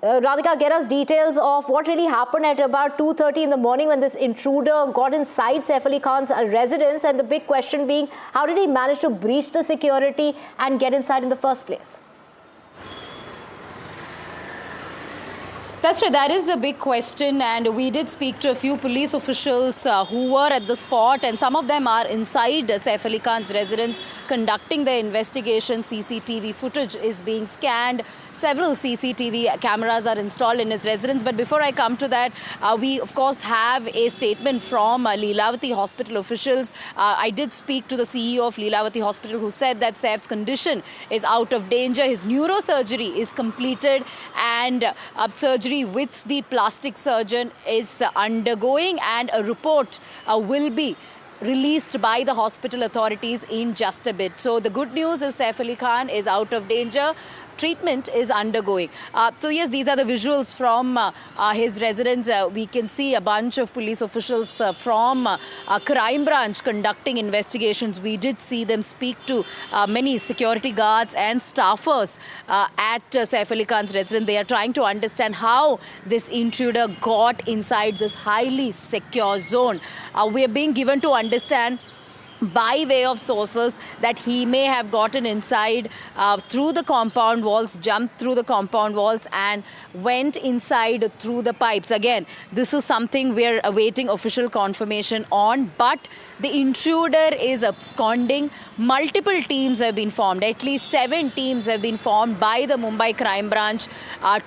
Radhika, get us details of what really happened at about 2:30 in the morning when this intruder got inside Saif Ali Khan's residence, and the big question being, how did he manage to breach the security and get inside in the first place? That's right, that is the big question, and we did speak to a few police officials who were at the spot, and some of them are inside Saif Ali Khan's residence conducting the investigation. CCTV footage is being scanned. Several CCTV cameras are installed in his residence. But before I come to that, we of course have a statement from Lilavati Hospital officials. I did speak to the CEO of Lilavati Hospital, who said that Saif's condition is out of danger. His neurosurgery is completed, and surgery with the plastic surgeon is undergoing, and a report will be released by the hospital authorities in just a bit. So the good news is Saif Ali Khan is out of danger. Treatment is undergoing. So yes, these are the visuals from his residence. We can see a bunch of police officials from crime branch conducting investigations. We did see them speak to many security guards and staffers at Saif Ali Khan's residence. They are trying to understand how this intruder got inside this highly secure zone. We are being given to understand by way of sources that he may have gotten inside through the compound walls, jumped through the compound walls, and went inside through the pipes. Again, this is something we're awaiting official confirmation on, but the intruder is absconding. Multiple teams have been formed. At least 7 teams have been formed by the Mumbai Crime Branch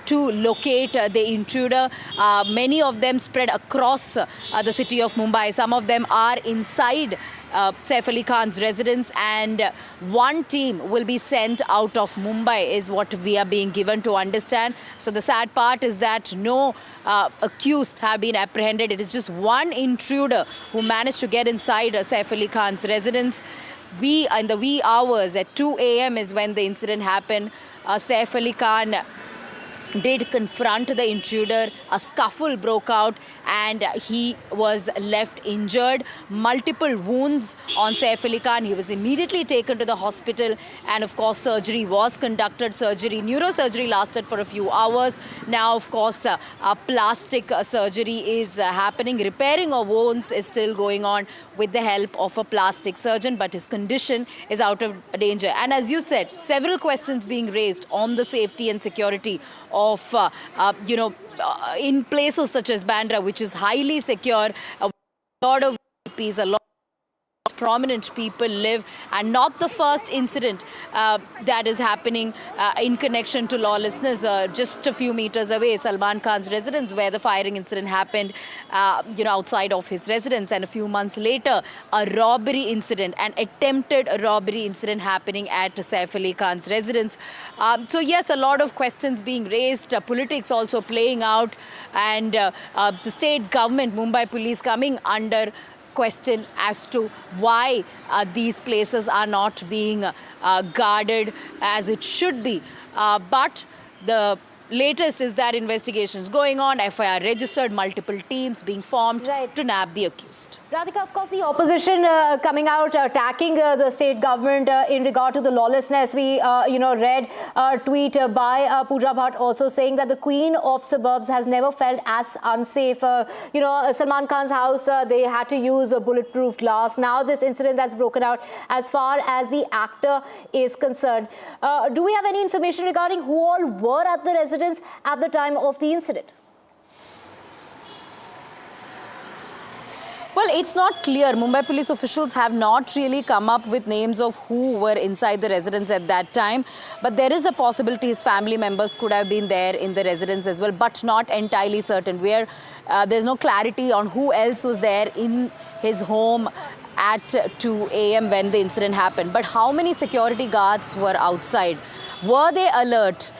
to locate the intruder. Many of them spread across the city of Mumbai. Some of them are inside Saif Ali Khan's residence, and one team will be sent out of Mumbai is what we are being given to understand. So the sad part is that no accused have been apprehended. It is just one intruder who managed to get inside Saif Ali Khan's residence. In the wee hours at 2 a.m. is when the incident happened. Saif Ali Khan did confront the intruder. A scuffle broke out and he was left injured. Multiple wounds on Saif Ali Khan. He was immediately taken to the hospital, and of course surgery was conducted. Neurosurgery lasted for a few hours. Now of course plastic surgery is happening. Repairing of wounds is still going on with the help of a plastic surgeon, but his condition is out of danger. And as you said, several questions being raised on the safety and security of, in places such as Bandra, which is highly secure. A lot of VIPs, a lot of prominent people live, and not the first incident that is happening in connection to lawlessness. Just a few meters away, Salman Khan's residence, where the firing incident happened, outside of his residence, and a few months later, a robbery incident, an attempted robbery incident happening at Saif Ali Khan's residence. So yes, a lot of questions being raised, politics also playing out, and the state government, Mumbai police, coming under question as to why these places are not being guarded as it should be. But the latest is that investigations going on, FIR registered, multiple teams being formed to nab the accused. Radhika, of course, the opposition coming out attacking the state government in regard to the lawlessness. We, read a tweet by Pooja Bhatt also saying that the queen of suburbs has never felt as unsafe. Salman Khan's house, they had to use a bulletproof glass. Now this incident that's broken out as far as the actor is concerned. Do we have any information regarding who all were at the residence at the time of the incident? Well, it's not clear. Mumbai police officials have not really come up with names of who were inside the residence at that time. But there is a possibility his family members could have been there in the residence as well, but not entirely certain. There's no clarity on who else was there in his home at 2 a.m. when the incident happened. But how many security guards were outside? Were they alert?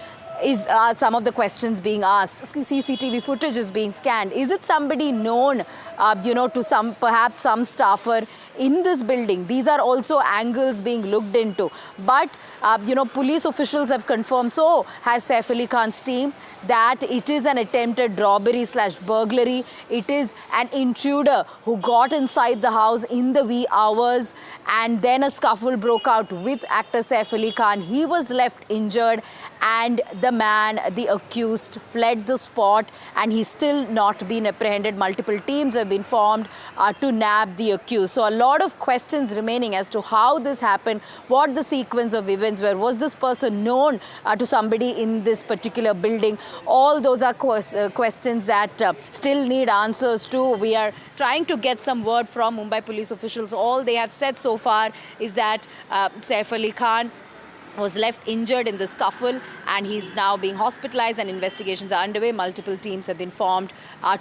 Are some of the questions being asked. CCTV footage is being scanned. Is it somebody known, to perhaps some staffer in this building? These are also angles being looked into. But, police officials have confirmed, so has Saif Ali Khan's team, that it is an attempted robbery/burglary. It is an intruder who got inside the house in the wee hours, and then a scuffle broke out with actor Saif Ali Khan. He was left injured, and the the man, the accused, fled the spot, and he's still not been apprehended. Multiple teams have been formed to nab the accused. So a lot of questions remaining as to how this happened, what the sequence of events were. Was this person known to somebody in this particular building? All those are questions that still need answers to. We are trying to get some word from Mumbai police officials. All they have said so far is that Saif Ali Khan was left injured in the scuffle, and he's now being hospitalized, and investigations are underway. Multiple teams have been formed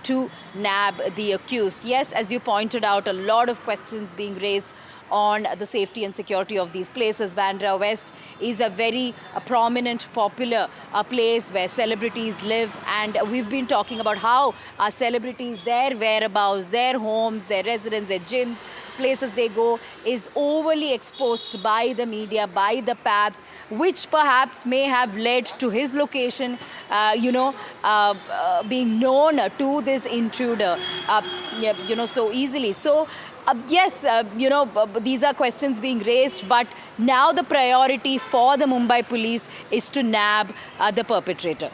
to nab the accused. Yes, as you pointed out, a lot of questions being raised on the safety and security of these places. Bandra West is a very prominent, popular place where celebrities live, and we've been talking about how our celebrities, their whereabouts, their homes, their residence, their gyms, places they go is overly exposed by the media, by the PABs, which perhaps may have led to his location, being known to this intruder, so easily. So, yes, these are questions being raised, but now the priority for the Mumbai police is to nab the perpetrator.